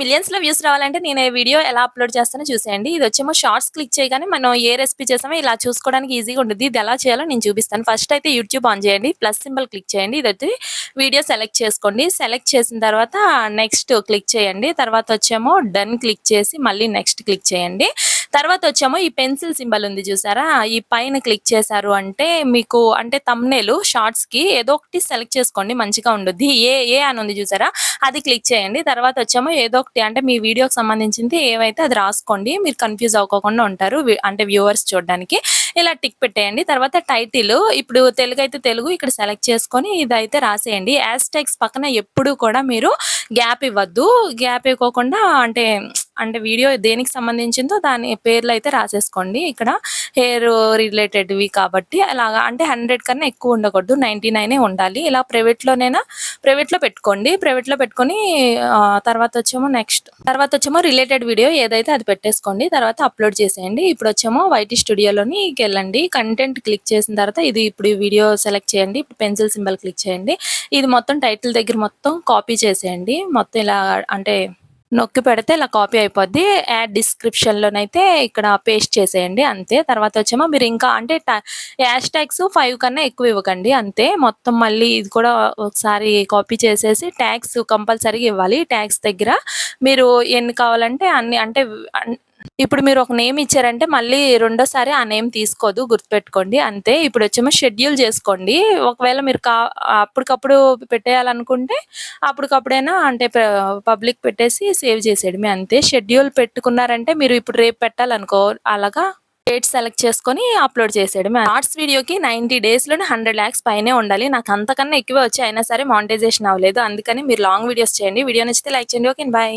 మిలియన్స్‌లో views రావాలంటే నేను ఈ వీడియో ఎలా అప్‌లోడ్ చేస్తానో చూసేయండి. ఇదొచ్చేమో షార్ట్స్ క్లిక్ చేయగానే మనం ఏ రెసిపీ చేసామో ఇలా చూసుకోవడానికి ఈజీగా ఉండిద్ది. ఇది ఎలా చేయాలో నేను చూపిస్తాను. ఫస్ట్ అయితే యూట్యూబ్ ఆన్ చేయండి. ప్లస్ సింబల్ క్లిక్ చేయండి. ఇదొచ్చి వీడియో సెలెక్ట్ చేసుకోండి. సెలెక్ట్ చేసిన తర్వాత నెక్స్ట్ క్లిక్ చేయండి. తర్వాత వచ్చేమో డన్ క్లిక్ చేసి మళ్ళీ నెక్స్ట్ క్లిక్ చేయండి. తర్వాత వచ్చేమో ఈ పెన్సిల్ సింబల్ ఉంది చూసారా? ఈ పైన క్లిక్ చేశారు అంటే మీకు అంటే థంబ్‌నెయిల్ షార్ట్స్‌కి ఏదో ఒకటి సెలెక్ట్ చేసుకోండి మంచిగా ఉండుద్ది. ఏ అని ఉంది చూసారా? అది క్లిక్ చేయండి. తర్వాత వచ్చేమో ఏదో ఒకటి అంటే మీ వీడియోకి సంబంధించింది ఏవైతే అది రాసుకోండి. మీరు కన్‌ఫ్యూజ్ అవ్వకోకుండా ఉంటారు. అంటే వ్యూవర్స్ చూడడానికి. ఇలా టిక్ పెట్టేయండి. తర్వాత టైటిల్ ఇప్పుడు తెలుగైతే తెలుగు ఇక్కడ సెలెక్ట్ చేసుకొని ఇదైతే రాసేయండి. హ్యాష్‌ట్యాగ్స్ పక్కన ఎప్పుడూ కూడా మీరు గ్యాప్ ఇవ్వద్దు. గ్యాప్ ఇవ్వకోకుండా అంటే వీడియో దేనికి సంబంధించిందో దాని పేర్లయితే రాసేసుకోండి. ఇక్కడ హెయిర్ రిలేటెడ్‌వి కాబట్టి అలాగా అంటే 100 కన్నా ఎక్కువ ఉండకూడదు. 99 ఉండాలి. ఇలా ప్రైవేట్‌లో పెట్టుకోండి. ప్రైవేట్‌లో పెట్టుకొని తర్వాతొచ్చేమో రిలేటెడ్ వీడియో ఏదైతే అది పెట్టేసుకోండి. తర్వాత అప్‌లోడ్ చేసేయండి. ఇప్పుడొచ్చేమో వైటీ స్టూడియోలోనికెళ్ళండి. కంటెంట్ క్లిక్ చేసిన తర్వాత ఇప్పుడు ఈ వీడియో సెలెక్ట్ చేయండి. ఇప్పుడు పెన్సిల్ సింబల్ క్లిక్ చేయండి. ఇది మొత్తం టైటిల్ దగ్గర మొత్తం కాపీ చేసేయండి. మొత్తం ఇలా అంటే నొక్కి పెడితే ఇలా కాపీ అయిపోద్ది. యాడ్ డిస్క్రిప్షన్‌లోనైతే ఇక్కడ పేస్ట్ చేసేయండి అంతే. తర్వాతొచ్చేమో మీరు ఇంకా అంటే హ్యాష్ ట్యాగ్స్ 5 కన్నా ఎక్కువ ఇవ్వకండి అంతే. మొత్తం మళ్ళీ ఇది కూడా ఒకసారి కాపీ చేసేసి ట్యాగ్స్ కంపల్సరీగా ఇవ్వాలి. ట్యాగ్స్ దగ్గర మీరు ఎన్ని కావాలంటే అన్ని అంటే ఇప్పుడు మీరు ఒక నేమ్ ఇచ్చారంటే మళ్ళీ రెండోసారి ఆ నేమ్ తీసుకోదు గుర్తుపెట్టుకోండి అంతే. ఇప్పుడొచ్చేమో షెడ్యూల్ చేసుకోండి. ఒకవేళ మీరు అప్పటికప్పుడు పెట్టేయాలనుకుంటే అప్పటికప్పుడైనా అంటే పబ్లిక్ పెట్టేసి సేవ్ చేసేయడమే అంతే. షెడ్యూల్ పెట్టుకున్నారంటే మీరు ఇప్పుడు రేపు పెట్టాలనుకో అలాగా డేట్ సెలెక్ట్ చేసుకొని అప్‌లోడ్ చేసేయడమే. షార్ట్స్ వీడియోకి 90 డేస్‌లోనే 100 లాక్స్ పైనే ఉండాలి. నాకు అంతకన్నా ఎక్కువే వచ్చాయి. అయినా సరే మానిటైజేషన్ అవ్వలేదు. అందుకని మీరు లాంగ్ వీడియోస్ చేయండి. వీడియో నచ్చితే లైక్ చేయండి. ఓకే. బై.